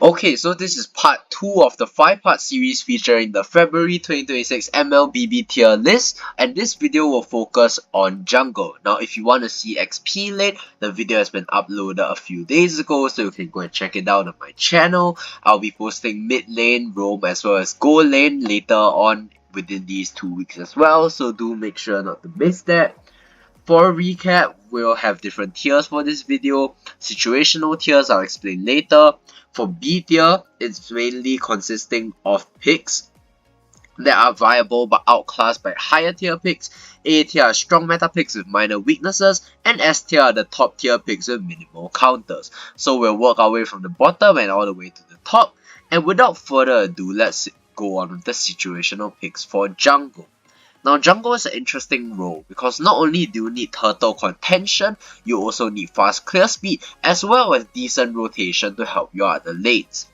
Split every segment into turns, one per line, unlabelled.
Okay, so this is part 2 of the 5-part series featuring the February 2026 MLBB Tier List, and this video will focus on jungle. Now, if you want to see XP lane, the video has been uploaded a few days ago, so you can go and check it out on my channel. I'll be posting mid lane, roam, as well as gold lane later on within these 2 weeks as well, so do make sure not to miss that. For a recap, we'll have different tiers for this video. Situational tiers I'll explain later. For B tier, it's mainly consisting of picks that are viable but outclassed by higher tier picks. A tier are strong meta picks with minor weaknesses, and S tier are the top tier picks with minimal counters. So we'll work our way from the bottom and all the way to the top. And without further ado, let's go on with the situational picks for jungle. Now, jungle is an interesting role because not only do you need turtle contention, you also need fast clear speed as well as decent rotation to help you out the lanes.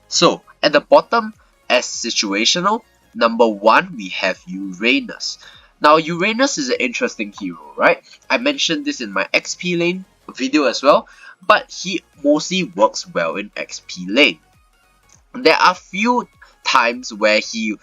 So, at the bottom, as situational, number 1 we have Uranus. Now, Uranus is an interesting hero, right? I mentioned this in my XP lane video as well, but he mostly works well in XP lane. There are few times where he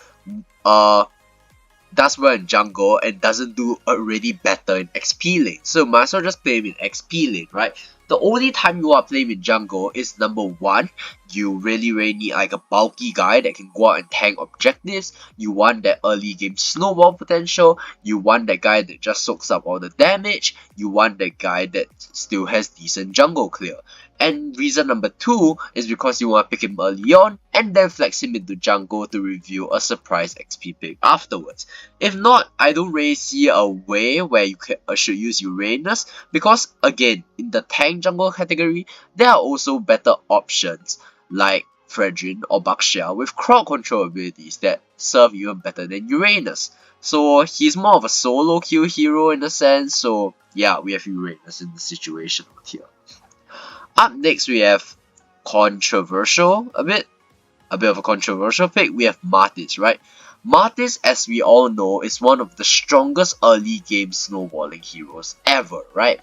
does well in jungle and doesn't do already better in XP lane. So might as well just play him in XP lane, right? The only time you are playing in jungle is number 1, you really need like a bulky guy that can go out and tank objectives. You want that early game snowball potential. You want that guy that just soaks up all the damage. You want that guy that still has decent jungle clear. And reason number 2 is because you want to pick him early on and then flex him into jungle to reveal a surprise XP pick afterwards. If not, I don't really see a way where you should use Uranus because again, in the tank jungle category, there are also better options like Fredrin or Baxia with crowd control abilities that serve even better than Uranus. So he's more of a solo kill hero in a sense, so yeah, we have Uranus in the situational tier. Up next, we have controversial a bit of a controversial pick. We have Martis, right? Martis, as we all know, is one of the strongest early game snowballing heroes ever, right?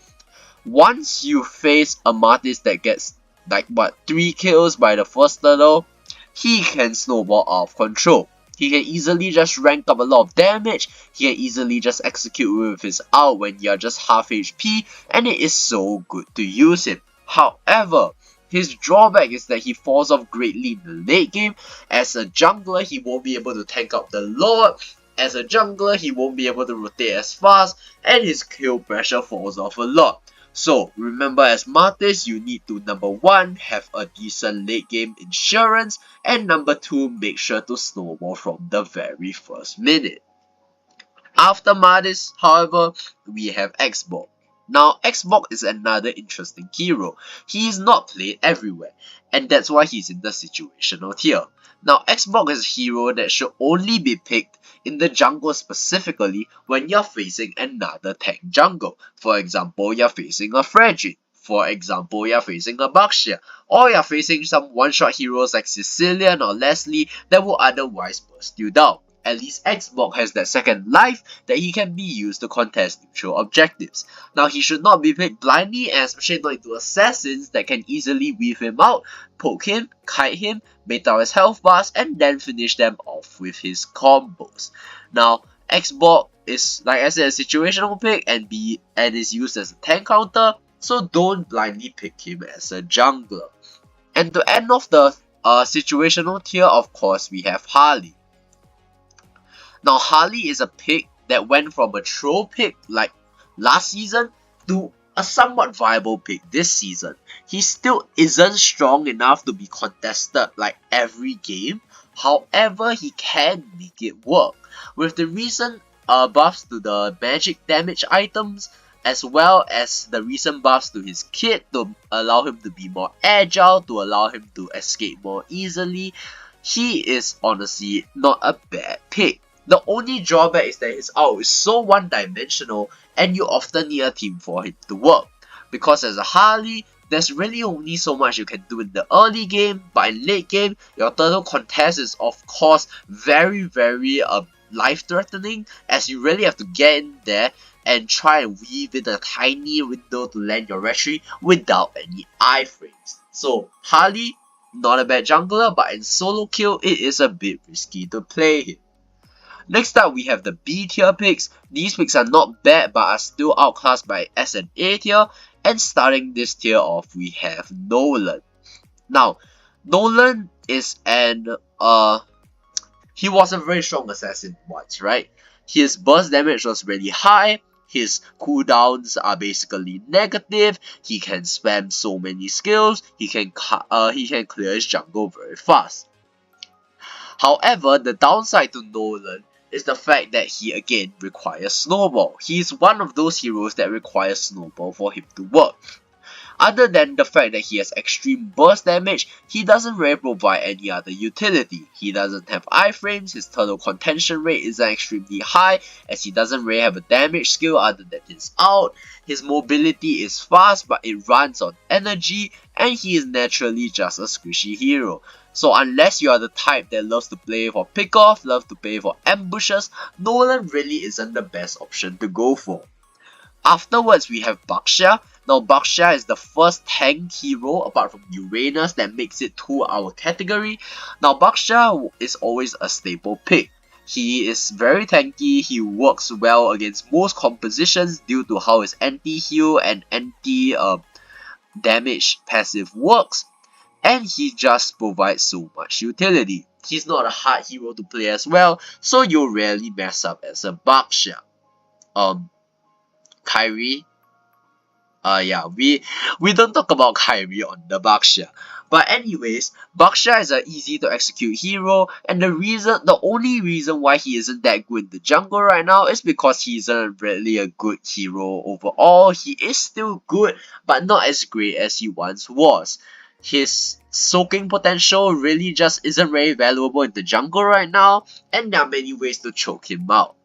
Once you face a Martis that gets like 3 kills by the first turtle, he can snowball out of control. He can easily just rank up a lot of damage, he can easily just execute with his ult when you're just half HP, and it is so good to use him. However, his drawback is that he falls off greatly in the late game. As a jungler, he won't be able to tank up the Lord. As a jungler, he won't be able to rotate as fast, and his kill pressure falls off a lot. So, remember, as Martis, you need to number 1, have a decent late game insurance, and number 2, make sure to snowball from the very first minute. After Martis, however, we have Xbox. Now, Xbox is another interesting hero. He is not played everywhere, and that's why he's in the situational tier. Now, Xbox is a hero that should only be picked in the jungle specifically when you're facing another tank jungle. For example, you're facing a Fredrin. For example, you're facing a Baxia, or you're facing some one-shot heroes like Sicilian or Leslie that will otherwise burst you down. At least Xbox has that second life that he can be used to contest neutral objectives. Now, he should not be picked blindly, and especially not into assassins that can easily weave him out, poke him, kite him, bait out his health bars, and then finish them off with his combos. Now, Xbox is, like I said, a situational pick and is used as a tank counter, so don't blindly pick him as a jungler. And to end off the situational tier, of course, we have Harley. Now, Harley is a pick that went from a troll pick like last season to a somewhat viable pick this season. He still isn't strong enough to be contested like every game. However, he can make it work. With the recent buffs to the magic damage items, as well as the recent buffs to his kit to allow him to be more agile, to allow him to escape more easily, he is honestly not a bad pick. The only drawback is that his ult is so one-dimensional and you often need a team for him to work. Because as a Harley, there's really only so much you can do in the early game, but in late game, your turtle contest is of course very life-threatening, as you really have to get in there and try and weave in a tiny window to land your retry without any iframes. So Harley, not a bad jungler, but in solo kill, it is a bit risky to play him. Next up, we have the B tier picks. These picks are not bad, but are still outclassed by S and A tier. And starting this tier off, we have Nolan. Now, Nolan is he was a very strong assassin once, right? His burst damage was really high. His cooldowns are basically negative. He can spam so many skills. He can clear his jungle very fast. However, the downside to Nolan is the fact that he again requires Snowball. He is one of those heroes that requires Snowball for him to work. Other than the fact that he has extreme burst damage, he doesn't really provide any other utility. He doesn't have iframes, his turtle contention rate isn't extremely high as he doesn't really have a damage skill other than his ult. His mobility is fast but it runs on energy, and he is naturally just a squishy hero. So unless you are the type that loves to play for pickoff, loves to play for ambushes, Nolan really isn't the best option to go for. Afterwards, we have Baxia. Now, Baxia is the first tank hero apart from Uranus that makes it to our category. Now, Baxia is always a staple pick. He is very tanky, he works well against most compositions due to how his anti-heal and anti-damage passive works, and he just provides so much utility. He's not a hard hero to play as well, so you'll rarely mess up as a Baxia. Kyrie. We don't talk about Kyrie on the Baxia. But anyways, Baxia is an easy to execute hero, and the only reason why he isn't that good in the jungle right now is because he isn't really a good hero overall. He is still good, but not as great as he once was. His soaking potential really just isn't very valuable in the jungle right now, and there are many ways to choke him out.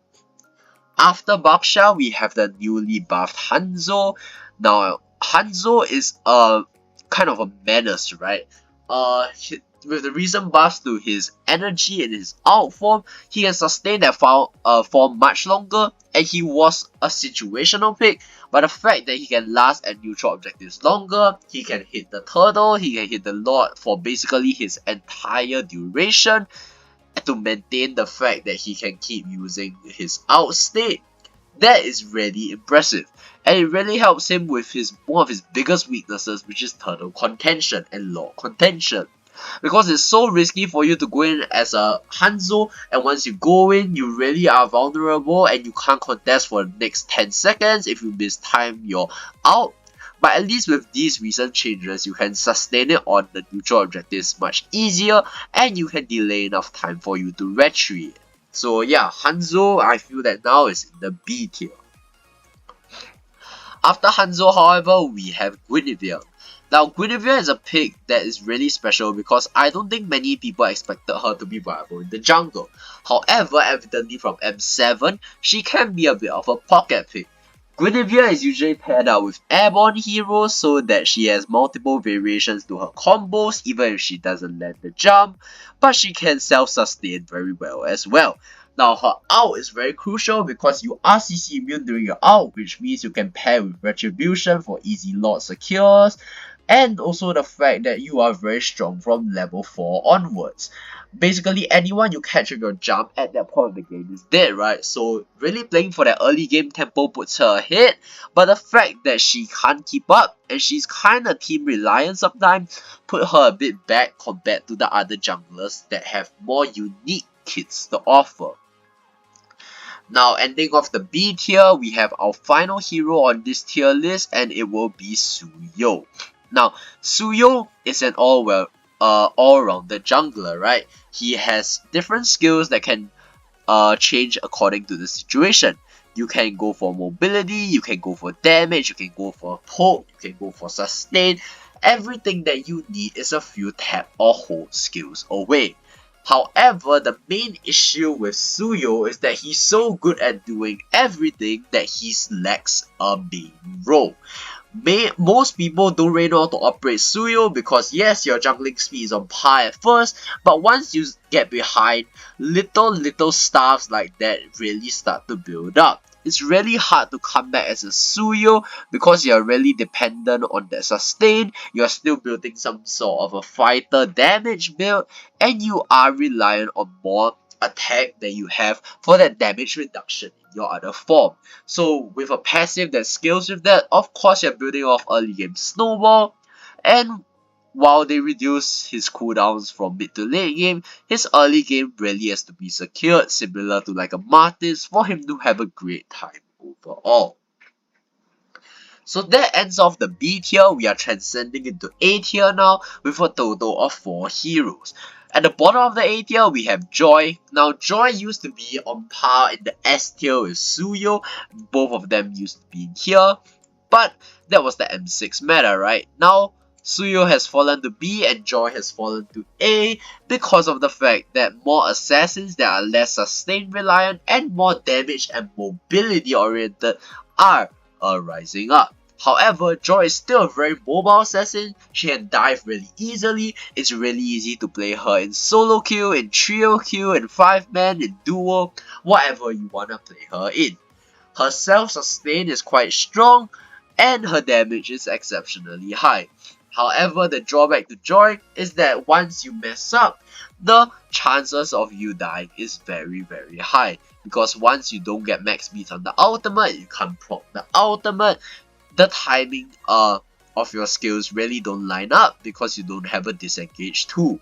After Baxia, we have the newly buffed Hanzo. Now, Hanzo is kind of a menace, right? With the recent buffs to his energy and his ult form, he can sustain that form much longer, and he was a situational pick. But the fact that he can last at neutral objectives longer, he can hit the turtle, he can hit the lord for basically his entire duration, to maintain the fact that he can keep using his out state, that is really impressive. And it really helps him with one of his biggest weaknesses, which is turtle contention and lord contention. Because it's so risky for you to go in as a Hanzo, and once you go in, you really are vulnerable and you can't contest for the next 10 seconds if you mistime your out. But at least with these recent changes, you can sustain it on the neutral objectives much easier, and you can delay enough time for you to retreat. So yeah, Hanzo, I feel that now is in the B tier. After Hanzo, however, we have Guinevere. Now, Guinevere is a pick that is really special because I don't think many people expected her to be viable in the jungle. However, evidently from M7, she can be a bit of a pocket pick. Guinevere is usually paired up with airborne heroes so that she has multiple variations to her combos even if she doesn't land the jump, but she can self-sustain very well as well. Now, her ult is very crucial because you are CC immune during your ult, which means you can pair with Retribution for easy Lord secures, and also the fact that you are very strong from level 4 onwards. Basically, anyone you catch with your jump at that point of the game is dead, right? So really playing for that early game tempo puts her ahead, but the fact that she can't keep up and she's kinda team reliant sometimes put her a bit back compared to the other junglers that have more unique kits to offer. Now, ending off the B tier, we have our final hero on this tier list, and it will be Suyo. Now, Suyo is an all-rounded jungler, right? He has different skills that can change according to the situation. You can go for mobility, you can go for damage, you can go for poke, you can go for sustain. Everything that you need is a few tap or hold skills away. However, the main issue with Suyo is that he's so good at doing everything that he lacks a main role. Most people don't really know how to operate Suyo because yes, your jungling speed is on par at first, but once you get behind, little stuffs like that really start to build up. it's really hard to come back as a Suyo because you're really dependent on that sustain, you're still building some sort of a fighter damage build, and you are reliant on more attack that you have for that damage reduction in your other form. So with a passive that scales with that, of course you're building off early game snowball, and while they reduce his cooldowns from mid to late game, his early game really has to be secured, similar to like a Martis, for him to have a great time overall. So that ends off the B tier. We are transcending into A tier now with a total of 4 heroes. At the bottom of the A tier, we have Joy. Now, Joy used to be on par in the S tier with Suyo. Both of them used to be in here, but that was the M6 meta, right? Now, Suyo has fallen to B and Joy has fallen to A because of the fact that more assassins that are less sustain reliant and more damage and mobility oriented are rising up. However, Joy is still a very mobile assassin. She can dive really easily. It's really easy to play her in solo queue, in trio queue, in 5-man, in duo, whatever you wanna play her in. Her self-sustain is quite strong and her damage is exceptionally high. However, the drawback to Joy is that once you mess up, the chances of you dying is very high. Because once you don't get max beat on the ultimate, you can't proc the ultimate, the timing of your skills really don't line up because you don't have a disengage tool.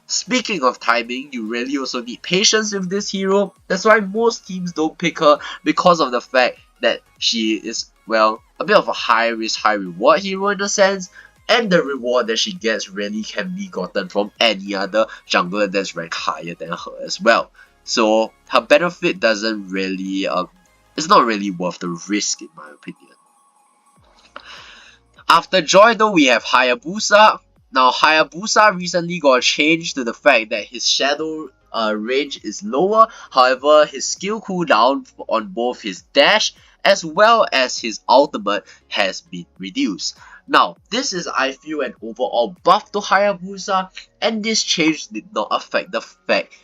Speaking of timing, you really also need patience with this hero. That's why most teams don't pick her, because of the fact that she is, well, a bit of a high risk, high reward hero in a sense, and the reward that she gets really can be gotten from any other jungler that's ranked higher than her as well. So her benefit doesn't really, it's not really worth the risk in my opinion. After Joy though, we have Hayabusa. Now Hayabusa recently got changed to the fact that his shadow range is lower. However, his skill cooldown on both his dash as well as his ultimate has been reduced. Now, this is, I feel, an overall buff to Hayabusa, and this change did not affect the fact,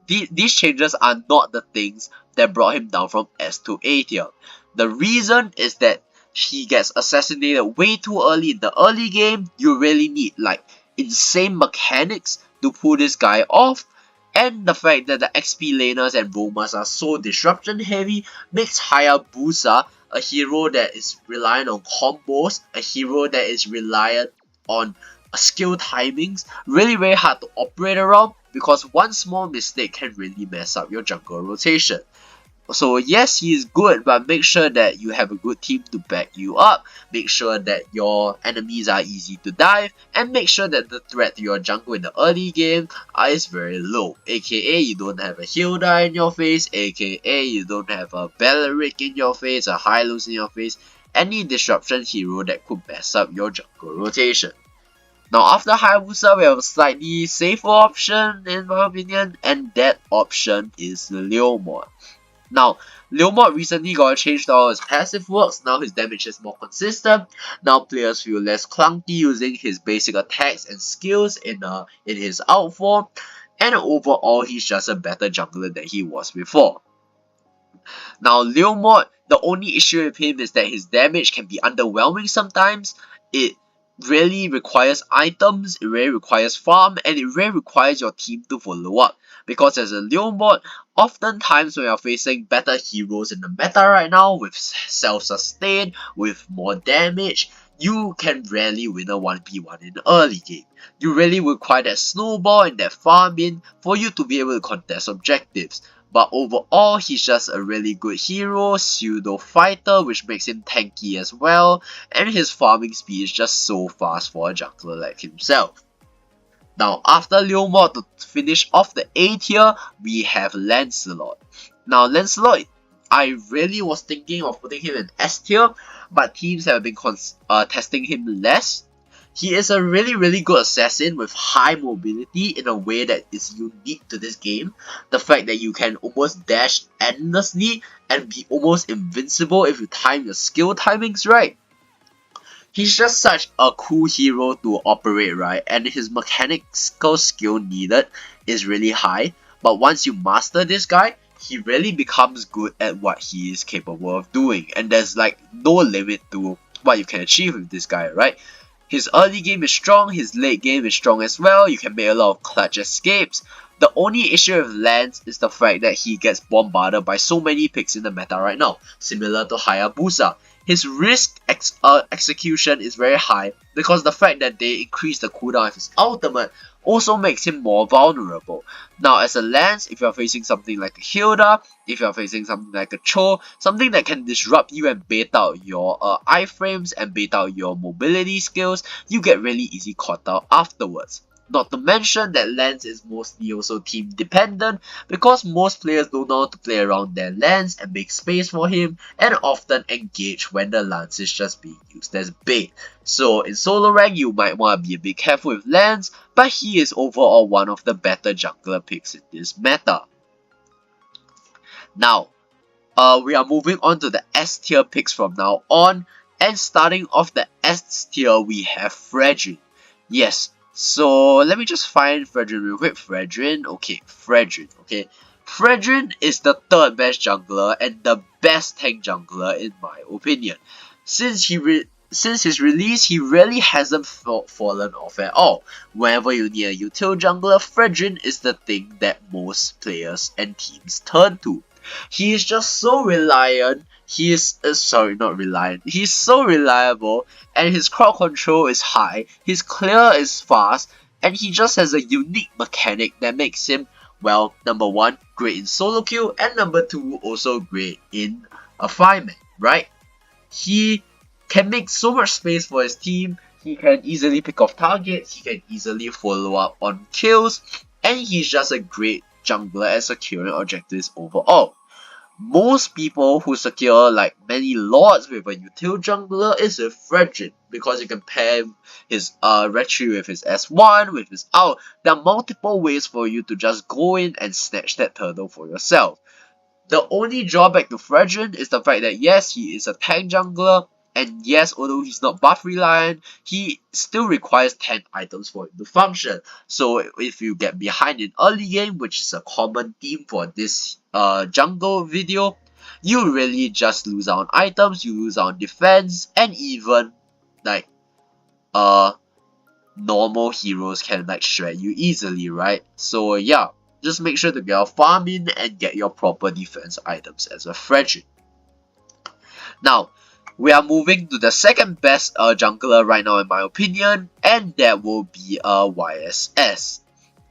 these changes are not the things that brought him down from S to A tier. The reason is that he gets assassinated way too early in the early game. You really need like insane mechanics to pull this guy off, and the fact that the XP laners and roamers are so disruption heavy makes Hayabusa a hero that is reliant on combos, a hero that is reliant on skill timings, really hard to operate around, because one small mistake can really mess up your jungle rotation. So yes, he is good, but make sure that you have a good team to back you up, make sure that your enemies are easy to dive, and make sure that the threat to your jungle in the early game is very low, aka you don't have a Hilda in your face, aka you don't have a Belleric in your face, a Hylos in your face, any disruption hero that could mess up your jungle rotation. Now after Hayabusa, we have a slightly safer option in my opinion, and that option is Leomord. Now, Leomord recently got changed how his passive works. Now his damage is more consistent. Now players feel less clunky using his basic attacks and skills in his out form. And overall, he's just a better jungler than he was before. Now Leomord, the only issue with him is that his damage can be underwhelming sometimes. It really requires items, it really requires farm, and it really requires your team to follow up. Because as a Leomord, oftentimes when you're facing better heroes in the meta right now, with self-sustain, with more damage, you can rarely win a 1v1 in the early game. You really require that snowball and that farm in for you to be able to contest objectives. But overall, he's just a really good hero, pseudo fighter, which makes him tanky as well, and his farming speed is just so fast for a jungler like himself. Now after Leomord, to finish off the A tier, we have Lancelot. Now Lancelot, I really was thinking of putting him in S tier, but teams have been testing him less. He is a really good assassin with high mobility in a way that is unique to this game. The fact that you can almost dash endlessly and be almost invincible if you time your skill timings right. He's just such a cool hero to operate right, and his mechanical skill needed is really high. But once you master this guy, he really becomes good at what he is capable of doing, and there's like no limit to what you can achieve with this guy, right? His early game is strong, his late game is strong as well, you can make a lot of clutch escapes. The only issue with Lance is the fact that he gets bombarded by so many picks in the meta right now, similar to Hayabusa. His risk execution is very high because the fact that they increase the cooldown of his ultimate also makes him more vulnerable. Now as a Lance, if you're facing something like a Hilda, if you're facing something like a Cho, something that can disrupt you and bait out your iframes and bait out your mobility skills, you get really easy caught out afterwards. Not to mention that Lance is mostly also team dependent because most players don't know how to play around their Lance and make space for him and often engage when the Lance is just being used as bait. So in solo rank you might want to be a bit careful with Lance, but he is overall one of the better jungler picks in this meta. Now, we are moving on to the S tier picks from now on, and starting off the S tier we have Fredrin. Yes, so let me just find Fredrin real quick. Fredrin, okay. Fredrin is the third best jungler and the best tank jungler in my opinion. Since his release, he really hasn't fallen off at all. Whenever you need a util jungler, Fredrin is the thing that most players and teams turn to. He is just so reliant, he's so reliable, and his crowd control is high, his clear is fast, and he just has a unique mechanic that makes him, well, number 1, great in solo queue, and number 2, also great in a 5-man, right? He can make so much space for his team, he can easily pick off targets, he can easily follow up on kills, and he's just a great jungler at securing objectives overall. Most people who secure like many lords with a util jungler is with Fredrin because you can pair his retry with his S1, with his ult. There are multiple ways for you to just go in and snatch that turtle for yourself. The only drawback to Fredrin is the fact that yes, he is a tank jungler, and yes, although he's not buff reliant, he still requires 10 items for him to function. So if you get behind in early game, which is a common theme for this jungle video, you really just lose out on items, you lose out on defense, and even like normal heroes can like shred you easily, right? So yeah, just make sure to get your farm in and get your proper defense items as a Fredrin. Now, we are moving to the second best jungler right now in my opinion, and that will be YSS.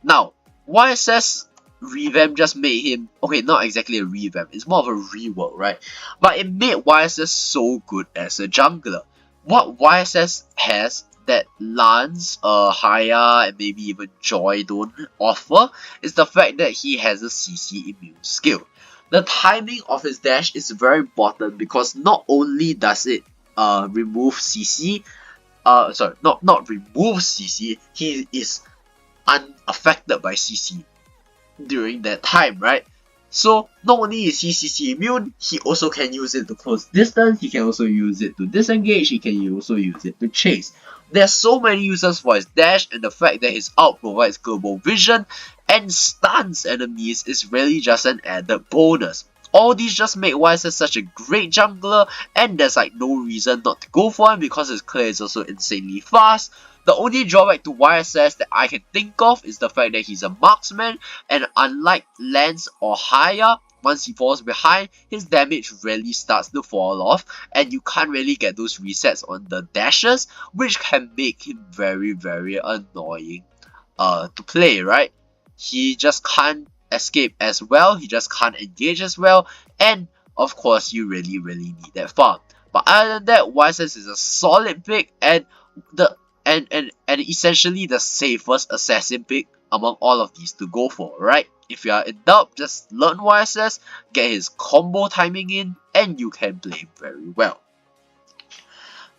Now, YSS revamp just made him, okay, not exactly a revamp, it's more of a rework, right? But it made YSS so good as a jungler. What YSS has that Lance, Haya, and maybe even Joy don't offer is the fact that he has a CC immune skill. The timing of his dash is very important because not only does it remove CC, not remove CC, he is unaffected by CC during that time, right? So not only is he CC immune, he also can use it to close distance, he can also use it to disengage, he can also use it to chase. There's so many uses for his dash, and the fact that his ult provides global vision and stuns enemies is really just an added bonus. All these just make YSS such a great jungler, and there's like no reason not to go for him because his clear is also insanely fast. The only drawback to YSS that I can think of is the fact that he's a marksman, and unlike Lance or Haya, once he falls behind, his damage really starts to fall off, and you can't really get those resets on the dashes, which can make him very, very annoying to play, right? He just can't escape as well, he just can't engage as well, and of course you really need that farm. But other than that, YSS is a solid pick and essentially the safest assassin pick among all of these to go for, right? If you are in doubt, just learn YSS, get his combo timing in, and you can play very well.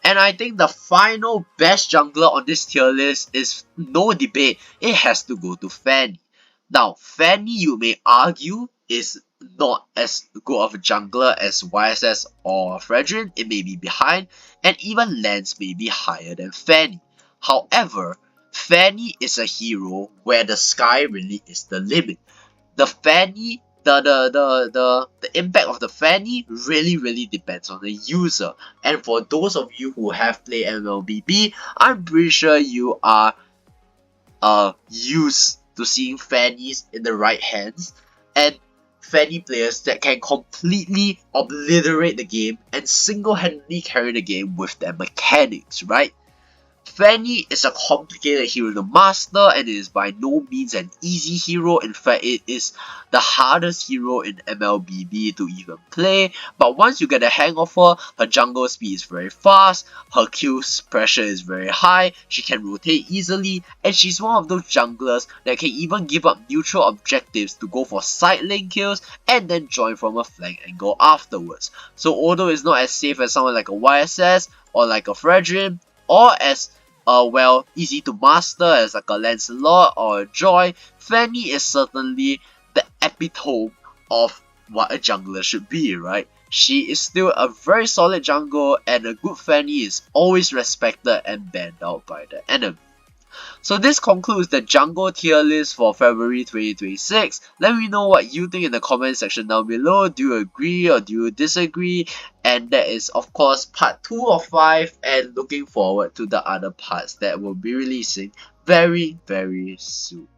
And I think the final best jungler on this tier list is no debate, it has to go to Fanny. Now, Fanny, you may argue, is not as good of a jungler as YSS or Fredrin, it may be behind, and even Lance may be higher than Fanny. However, Fanny is a hero where the sky really is the limit. The Fanny the impact of the Fanny really depends on the user. And for those of you who have played MLBB, I'm pretty sure you are used to seeing Fannies in the right hands, and Fanny players that can completely obliterate the game and single-handedly carry the game with their mechanics, right? Fanny is a complicated hero to master, and it is by no means an easy hero. In fact, it is the hardest hero in MLBB to even play. But once you get the hang of her jungle speed is very fast, her Q pressure is very high, she can rotate easily, and she's one of those junglers that can even give up neutral objectives to go for side lane kills and then join from a flank angle afterwards. So although it's not as safe as someone like a YSS or like a Fredrin, or as easy to master as like a Lancelot or a Joy, Fanny is certainly the epitome of what a jungler should be, right? She is still a very solid jungle, and a good Fanny is always respected and banned out by the enemy. So this concludes the jungle tier list for February 2026. Let me know what you think in the comment section down below. Do you agree or do you disagree? And that is of course part 2 of 5, and looking forward to the other parts that will be releasing very soon.